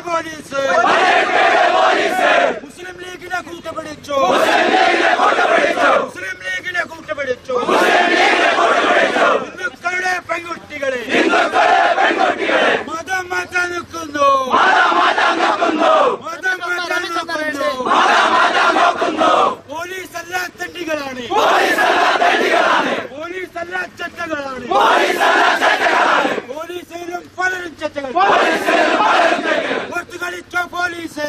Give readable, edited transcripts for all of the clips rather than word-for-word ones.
Police മുസ്ലിം ലീഗിനെ കൂട്ടുപിടിച്ചു ഹിന്ദുക്കളുടെ പെൺകുട്ടികളെ മതം മാറ്റാൻ നിൽക്കുന്നു പോലീസ് എല്ലാ തെണ്ടികളാണ് പോലീസ് എല്ലാ ചെറ്റകളാണ് പോലീസിലും പലരും ചെറ്റകൾ കളിച്ചോ പോലീസ്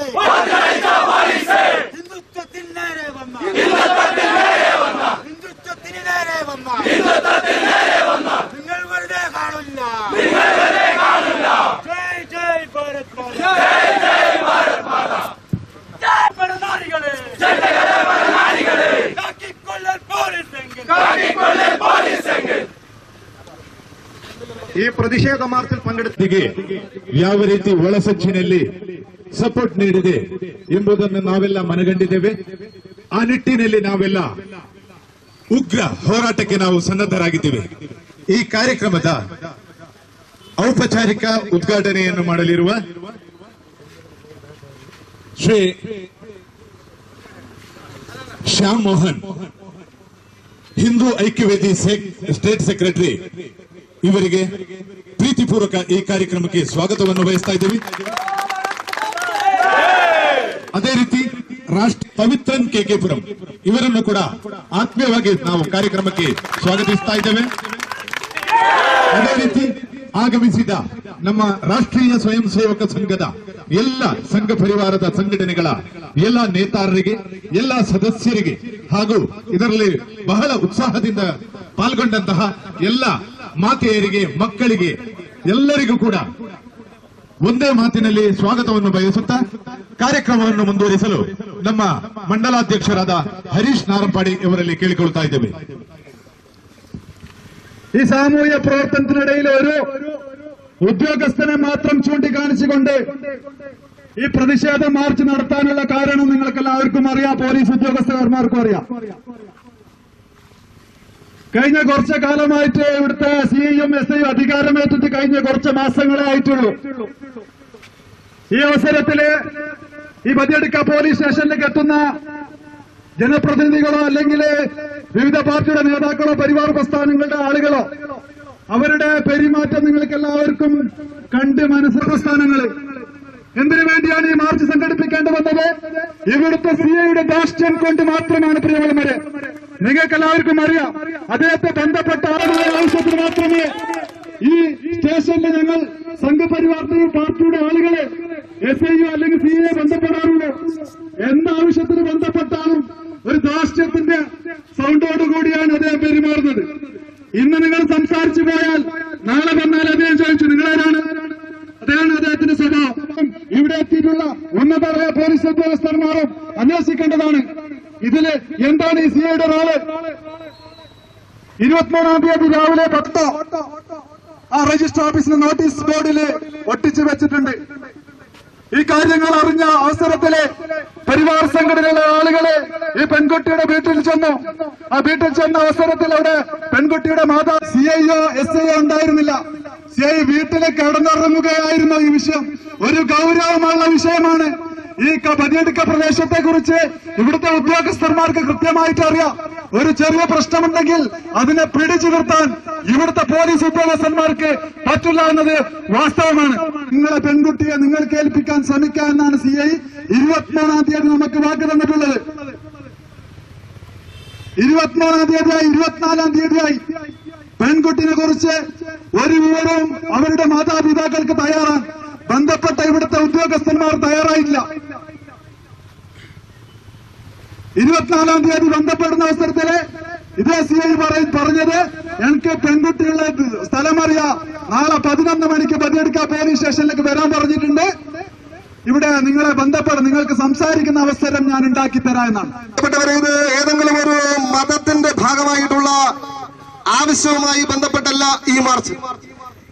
ഹിന്ദുത്വത്തിന് നേരെ വന്ന നിങ്ങൾ വെറുതെ കാണില്ല ജയ് ജയ് ഭാരത് മാതാ ಈ ಪ್ರತಿಷೇಧ ಮಾರ್ಚಲ್ಲಿ ಪಂಗಡಿಸಿಗೆ ಯಾವ ರೀತಿ ಒಳಸಂಚಿನಲ್ಲಿ ಸಪೋರ್ಟ್ ನೀಡಿದೆ ಎಂಬುದನ್ನು ನಾವೆಲ್ಲ ಮನಗಂಡಿದ್ದೇವೆ. ಆ ನಿಟ್ಟಿನಲ್ಲಿ ನಾವೆಲ್ಲ ಉಗ್ರ ಹೋರಾಟಕ್ಕೆ ನಾವು ಸನ್ನದ್ಧರಾಗಿದ್ದೇವೆ. ಈ ಕಾರ್ಯಕ್ರಮದ ಔಪಚಾರಿಕ ಉದ್ಘಾಟನೆಯನ್ನು ಮಾಡಲಿರುವ ಶ್ರೀ ಶ್ಯಾಮ್ ಮೋಹನ್, ಹಿಂದೂ ಐಕ್ಯವೇದಿ ಸ್ಟೇಟ್ ಸೆಕ್ರೆಟರಿ, ಇವರಿಗೆ ಪ್ರೀತಿಪೂರ್ವಕ ಈ ಕಾರ್ಯಕ್ರಮಕ್ಕೆ ಸ್ವಾಗತವನ್ನು ಬಯಸ್ತಾ ಇದ್ದೀವಿ. ಅದೇ ರೀತಿ ಪವಿತ್ರನ್ ಕೆಕೆಪುರಂ ಇವರನ್ನು ಕೂಡ ಆತ್ಮೀಯವಾಗಿ ನಾವು ಕಾರ್ಯಕ್ರಮಕ್ಕೆ ಸ್ವಾಗತಿಸ್ತಾ ಇದ್ದೇವೆ. ಅದೇ ರೀತಿ ಆಗಮಿಸಿದ ನಮ್ಮ ರಾಷ್ಟ್ರೀಯ ಸ್ವಯಂ ಸೇವಕ ಸಂಘದ ಎಲ್ಲ ಸಂಘ ಪರಿವಾರದ ಸಂಘಟನೆಗಳ ಎಲ್ಲ ನೇತಾರರಿಗೆ, ಎಲ್ಲ ಸದಸ್ಯರಿಗೆ ಹಾಗೂ ಇದರಲ್ಲಿ ಬಹಳ ಉತ್ಸಾಹದಿಂದ ಪಾಲ್ಗೊಂಡಂತಹ ಎಲ್ಲ ಮಾತೆಯರಿಗೆ, ಮಕ್ಕಳಿಗೆ ಎಲ್ಲರಿಗೂ ಕೂಡ ಒಂದೇ ಮಾತಿನಲ್ಲಿ ಸ್ವಾಗತವನ್ನು ಬಯಸುತ್ತಾ ಕಾರ್ಯಕ್ರಮವನ್ನು ಮುಂದುವರಿಸಲು ನಮ್ಮ ಮಂಡಲಾಧ್ಯಕ್ಷರಾದ ಹರೀಶ್ ನಾರಂಪಾಡಿ ಇವರಲ್ಲಿ ಕೇಳಿಕೊಳ್ತಾ ಇದ್ದೇವೆ. ഈ സാമൂഹ്യ പ്രവർത്തനത്തിനിടയിൽ ഒരു ഉദ്യോഗസ്ഥനെ മാത്രം ചൂണ്ടിക്കാണിച്ചുകൊണ്ട് ഈ പ്രതിഷേധ മാർച്ച് നടത്താനുള്ള കാരണം നിങ്ങൾക്കെല്ലാവർക്കും അറിയാം, പോലീസ് ഉദ്യോഗസ്ഥന്മാർക്കും അറിയാം. കഴിഞ്ഞ കുറച്ചു കാലമായിട്ട് ഇവിടുത്തെ സിഐയും എസ്ഐയും അധികാരമേറ്റിട്ട് കഴിഞ്ഞ കുറച്ച് മാസങ്ങളെ ആയിട്ടുള്ളൂ. ഈ അവസരത്തില് ഈ ബദിയടുക്ക പോലീസ് സ്റ്റേഷനിലേക്ക് എത്തുന്ന ജനപ്രതിനിധികളോ അല്ലെങ്കിൽ വിവിധ പാർട്ടിയുടെ നേതാക്കളോ പരിവാർ പ്രസ്ഥാനങ്ങളുടെ ആളുകളോ അവരുടെ പെരുമാറ്റം നിങ്ങൾക്ക് എല്ലാവർക്കും കണ്ട് പ്രസ്ഥാനങ്ങൾ എന്തിനു വേണ്ടിയാണ് ഈ മാർച്ച് സംഘടിപ്പിക്കേണ്ടി വന്നത്? ഇവിടുത്തെ സിഐയുടെ ധാർഷ്ട്യം കൊണ്ട് മാത്രമാണ്. പ്രിയമുള്ളവരെ, നിങ്ങൾക്ക് എല്ലാവർക്കും അറിയാം, അദ്ദേഹത്തെ ബന്ധപ്പെട്ട ആളുകളുടെ ആവശ്യത്തിന് മാത്രമേ ഈ സ്റ്റേഷനിൽ ഞങ്ങൾ സംഘപരിവാറിന്റെയും പാർട്ടിയുടെ ആളുകളെ SIO അല്ലെങ്കിൽ CA ബന്ധപ്പെടാറുള്ളൂ. എന്താവശ്യത്തിന് ബന്ധപ്പെട്ടാലും ഒരു ധാർഷ്ട്യത്തിന്റെ സൗണ്ടോടുകൂടിയാണ് അദ്ദേഹം പെരുമാറുന്നത്. ഇന്ന് നിങ്ങൾ സംസാരിച്ചു പോയാൽ നാളെ വന്നാൽ അദ്ദേഹം ചോദിച്ചു നിങ്ങളാരാണ്? അതാണ് അദ്ദേഹത്തിന്റെ സ്വഭാവം. ഇവിടെ എത്തിയിട്ടുള്ള ഉന്നതരായ പോലീസ് ഉദ്യോഗസ്ഥന്മാരും അന്വേഷിക്കേണ്ടതാണ് ഇതില് എന്താണ് ഈ സിഐയുടെ റോള്. 23-ാം തീയതി രാവിലെ 10 ആ രജിസ്റ്റർ ഓഫീസിന് നോട്ടീസ് ബോർഡില് ഒട്ടിച്ചു വെച്ചിട്ടുണ്ട്. ഈ കാര്യങ്ങൾ അറിഞ്ഞ അവസരത്തില് പരിവാർ സംഘടനയിലെ ആളുകള് ഈ പെൺകുട്ടിയുടെ വീട്ടിൽ ചെന്നു. ആ വീട്ടിൽ ചെന്ന അവസരത്തിൽ അവിടെ പെൺകുട്ടിയുടെ മാതാവ് CIO SIO ഉണ്ടായിരുന്നില്ല. CI വീട്ടിൽ കിടന്നിറങ്ങുകയായിരുന്നു. ഈ വിഷയം ഒരു ഗൗരവമുള്ള വിഷയമാണ്. ഈ ബദിയടുക്ക പ്രദേശത്തെ കുറിച്ച് ഇവിടുത്തെ ഉദ്യോഗസ്ഥന്മാർക്ക് കൃത്യമായിട്ട് അറിയാം. ഒരു ചെറിയ പ്രശ്നമുണ്ടെങ്കിൽ അതിനെ പിടിച്ചു നിർത്താൻ ഇവിടുത്തെ പോലീസ് ഉദ്യോഗസ്ഥന്മാർക്ക് പറ്റില്ല എന്നത് വാസ്തവമാണ്. നിങ്ങളെ പെൺകുട്ടിയെ നിങ്ങൾക്ക് ഏൽപ്പിക്കാൻ ശ്രമിക്കുക എന്നാണ് CI 23-ാം തീയതി നമുക്ക് വാക്ക് തന്നിട്ടുള്ളത്. 23-ാം തീയതിയായി 24-ാം തീയതിയായി പെൺകുട്ടിനെ കുറിച്ച് ഒരു വിവരവും അവരുടെ മാതാപിതാക്കൾക്ക് തയ്യാറാണ്. ബന്ധപ്പെട്ട ഇവിടുത്തെ ഉദ്യോഗസ്ഥന്മാർ തയ്യാറായില്ല. 24-ാം തീയതി ബന്ധപ്പെടുന്ന അവസരത്തില് ഇതേ CI പറഞ്ഞത് എനിക്ക് പെൺകുട്ടികളുടെ സ്ഥലം അറിയാം, നാളെ 11 മണിക്ക് ബദിയടുക്ക പോലീസ് സ്റ്റേഷനിലേക്ക് വരാൻ പറഞ്ഞിട്ടുണ്ട്, ഇവിടെ നിങ്ങളെ ബന്ധപ്പെടാൻ നിങ്ങൾക്ക് സംസാരിക്കുന്ന അവസരം ഞാൻ ഉണ്ടാക്കി തരാം എന്നാണ്. ഇത് ഏതെങ്കിലും ഒരു മതത്തിന്റെ ഭാഗമായിട്ടുള്ള ആവശ്യവുമായി ബന്ധപ്പെട്ടല്ല ഈ മാർച്ച്.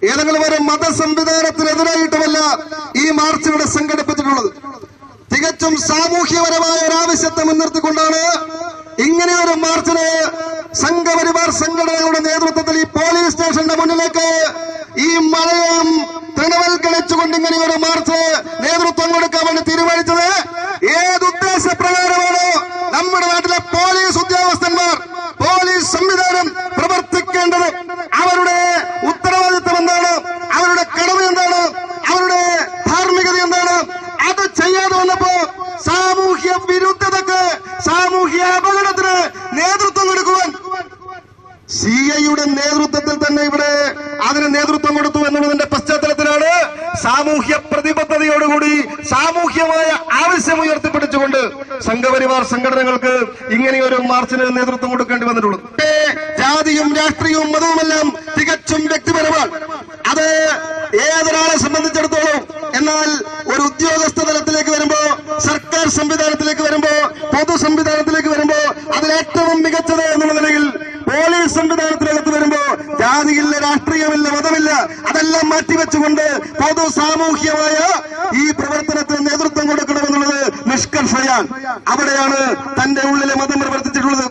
ഏതെങ്കിലും ഒരു മത സംവിധാനത്തിനെതിരായിട്ടുമല്ല ഈ മാർച്ച് ഇവിടെ സംഘടിപ്പിച്ചിട്ടുള്ളത്. തികച്ചും സാമൂഹ്യപരമായ ഒരു ആവശ്യത്തെ മുൻനിർത്തിക്കൊണ്ടാണ് ഇങ്ങനെയൊരു മാർച്ചിന് സംഘപരിവാർ സംഘടനകളുടെ നേതൃത്വത്തിൽ ഈ പോലീസ് സ്റ്റേഷന്റെ മുന്നിലേക്ക് ഈ മഴയും തൃണവൽക്കരിച്ചുകൊണ്ട് ഇങ്ങനെയൊരു മാർച്ച് നേതൃത്വം നേതൃത്വം കൊടുക്കാൻ വേണ്ടി തീരുമാനിച്ചത് ഏത് ഉദ്ദേശപ്രകാരമാണോ നമ്മുടെ നാട്ടിലെ പോലീസ് ഉദ്യോഗസ്ഥന്മാർ, പോലീസ് സംവിധാനം പ്രവർത്തിക്കേണ്ടത്, അവരുടെ ഉത്തരവാദിത്വം എന്താണ്, അവരുടെ കടമ എന്താണ്, അവരുടെ ധാർമ്മികത എന്താണ്, അത് ചെയ്യാതെ വന്നപ്പോ സാമൂഹ്യ വിരുദ്ധതക്ക്, സാമൂഹ്യ അപകടത്തിന് നേതൃത്വം കൊടുക്കുവാൻ സിഐയുടെ നേതൃത്വത്തിൽ തന്നെ ഇവിടെ അതിന് നേതൃത്വം കൊടുത്തു എന്നുള്ളതിന്റെ പശ്ചാത്തലത്തിലാണ് സാമൂഹ്യ പ്രതിബദ്ധതയോടുകൂടി സാമൂഹ്യമായ ആവശ്യം ഉയർത്തിപ്പിടിച്ചുകൊണ്ട് സംഘപരിവാർ സംഘടനകൾക്ക് ഇങ്ങനെയൊരു മാർച്ചിന് നേതൃത്വം കൊടുക്കേണ്ടി വന്നിട്ടുള്ളത്. ജാതിയും രാഷ്ട്രീയവും മതവുമെല്ലാം തികച്ചും വ്യക്തിപരമാണ്. അത് ഏതൊരാളെ സംബന്ധിച്ചിടത്തോളം. എന്നാൽ ഒരു ഉദ്യോഗസ്ഥ തലത്തിലേക്ക് വരുമ്പോ, സർക്കാർ സംവിധാനത്തിലേക്ക് വരുമ്പോ, പൊതു സംവിധാനത്തിലേക്ക് വരുമ്പോ അതിലേറ്റവും മികച്ചത് എന്നുള്ള നിലയിൽ പോലീസ് സംവിധാനത്തിനകത്ത് വരുമ്പോ ജാതിയില്ല, രാഷ്ട്രീയമില്ല, മതമില്ല, അതെല്ലാം മാറ്റിവെച്ചുകൊണ്ട് പൊതു സാമൂഹ്യമായ ഈ പ്രവർത്തനത്തിന് നേതൃത്വം കൊടുക്കണമെന്നുള്ളത് നിഷ്കർഷയാണ്. അവിടെയാണ് തന്റെ ഉള്ളിലെ മതം പ്രവർത്തിച്ചിട്ടുള്ളത്,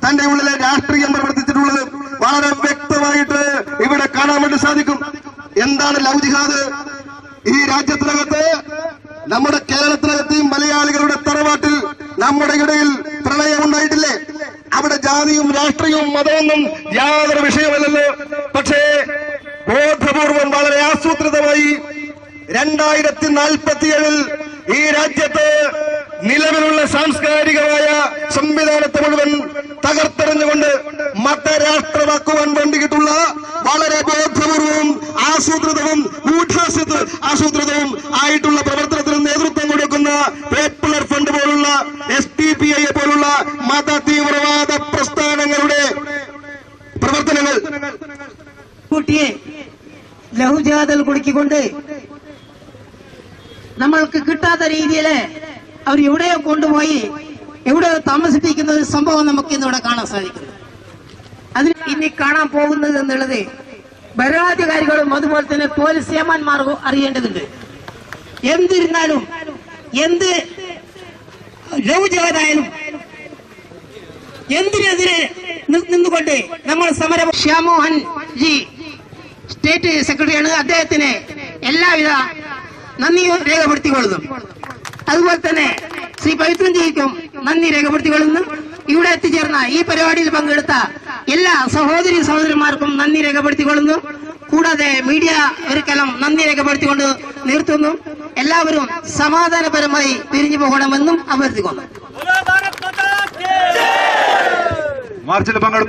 തന്റെ ഉള്ളിലെ രാഷ്ട്രീയം പ്രവർത്തിച്ചിട്ടുള്ളത് വളരെ വ്യക്തമായിട്ട് ഇവിടെ കാണാൻ വേണ്ടി സാധിക്കും. എന്താണ് ലവ് ജിഹാദ്? ഈ രാജ്യത്തിനകത്ത്, നമ്മുടെ കേരളത്തിനകത്ത് മലയാളികളുടെ തറവാട്ടിൽ നമ്മുടെ ഇടയിൽ പ്രളയം ഉണ്ടായിട്ടില്ലേ? അവിടെ ജാതിയും രാഷ്ട്രീയവും മതമൊന്നും യാതൊരു വിഷയമല്ലല്ലോ. പക്ഷേ ബോധപൂർവം വളരെ ആസൂത്രിതമായി 2047 ഈ രാജ്യത്ത് നിലവിലുള്ള സാംസ്കാരികമായ സംവിധാനത്തെ മുഴുവൻ തകർത്തെറിഞ്ഞുകൊണ്ട് മതരാഷ്ട്രമാക്കുവാൻ വേണ്ടിയിട്ടുള്ള വളരെ ബോധപൂർവവും ആസൂത്രിതവും ആസൂത്രിതവും ആയിട്ടുള്ള പ്രവർത്തനത്തിന് നേതൃത്വം കൊടുക്കുന്ന പോപ്പുലർ ഫ്രണ്ട് പോലുള്ള SDPI പോലുള്ള മത തീവ്രവാദ പ്രസ്ഥാനങ്ങളുടെ പ്രവർത്തനങ്ങൾ കുട്ടിയെ ലഹുജാതൽ കുടുക്കിക്കൊണ്ട് നമ്മൾക്ക് കിട്ടാത്ത രീതിയിൽ അവർ എവിടെയോ കൊണ്ടുപോയി എവിടെയോ താമസിപ്പിക്കുന്ന ഒരു സംഭവം നമുക്ക് ഇന്നിവിടെ കാണാൻ സാധിക്കുന്നു. അതിന് ഇനി കാണാൻ പോകുന്നത് എന്നുള്ളത് ഭരണാധികാരികളും അതുപോലെ തന്നെ പോലീസ് ഏമാന്മാർക്കും അറിയേണ്ടതുണ്ട്. എന്തിരുന്നാലും, എന്ത് ലഹുജാതായാലും എന്തിനെതിരെ നിന്നുകൊണ്ട് നമ്മൾ സമരം. ശ്യാമോഹൻ ജി സ്റ്റേറ്റ് സെക്രട്ടറിയാണ്. അദ്ദേഹത്തിന് എല്ലാവിധ നന്ദിയും രേഖപ്പെടുത്തിക്കൊള്ളുന്നു. അതുപോലെ തന്നെ ശ്രീ പവിത്രൻ ജിക്കും നന്ദി രേഖപ്പെടുത്തിക്കൊള്ളുന്നു. ഇവിടെ എത്തിച്ചേർന്ന ഈ പരിപാടിയിൽ പങ്കെടുത്ത എല്ലാ സഹോദരി സഹോദരന്മാർക്കും നന്ദി രേഖപ്പെടുത്തിക്കൊള്ളുന്നു. കൂടാതെ മീഡിയ ഒരിക്കലും നന്ദി രേഖപ്പെടുത്തിക്കൊണ്ട് നിർത്തുന്നു. എല്ലാവരും സമാധാനപരമായി പിരിഞ്ഞു പോകണമെന്നും അഭ്യർത്ഥിക്കുന്നു. മാർച്ചിൽ പങ്കെടുത്ത